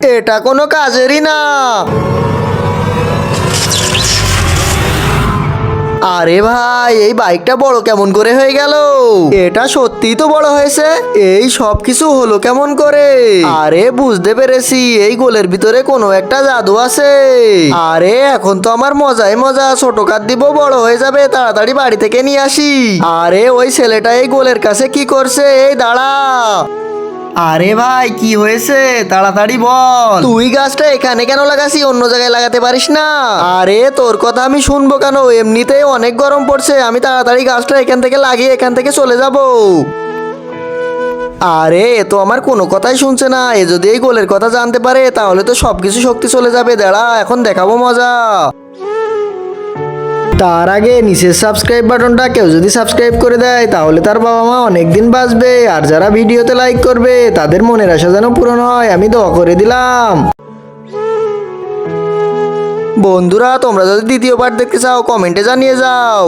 এটা কোনো কাজেরই না। আরে ভাই, এই বাইকটা বড় কেমন করে হয়ে গেল? এটা সত্যিই তো বড় হয়েছে। এই সব কিছু হলো কেমন করে? আরে বুঝতে পেরেছি, এই গোলের ভিতরে কোনো একটা জাদু আছে। আরে এখন তো আমার মজাই মজা, ছোট কাঠ দিব বড় হয়ে যাবে, তাড়াতাড়ি বাড়ি থেকে নিয়ে আসি। আরে ওই ছেলেটা এই গোলের কাছে কি করছে? এই দাঁড়া। আরে ভাই, কি হয়েছে তাড়াতাড়ি বল। তুই গাছটা এখানে কেন লাগাসি? অন্য জায়গায় লাগাতে পারিস না? আরে তোর কথা আমি শুনবো কেন? এমনিতেই অনেক গরম পড়ছে, আমি তাড়াতাড়ি গাছটা এখান থেকে লাগিয়ে এখান থেকে চলে যাব। আরে এ তো আমার কোনো কথাই শুনছে না। এ যদি এই গোলের কথা জানতে পারে তাহলে তো সবকিছু শক্তি চলে যাবে। দাঁড়া, এখন দেখাবো মজা। তার আগে নিচের সাবস্ক্রাইব বাটনটা কেউ যদি সাবস্ক্রাইব করে দেয় তাহলে তার বাবা মা অনেকদিন বাঁচবে। আর যারা ভিডিওতে লাইক করবে তাদের মনের আশা যেন পূরণ হয়, আমি দোয়া করে দিলাম। বন্ধুরা, তোমরা যদি দ্বিতীয় পার্ট দেখতে চাও কমেন্টে জানিয়ে যাও।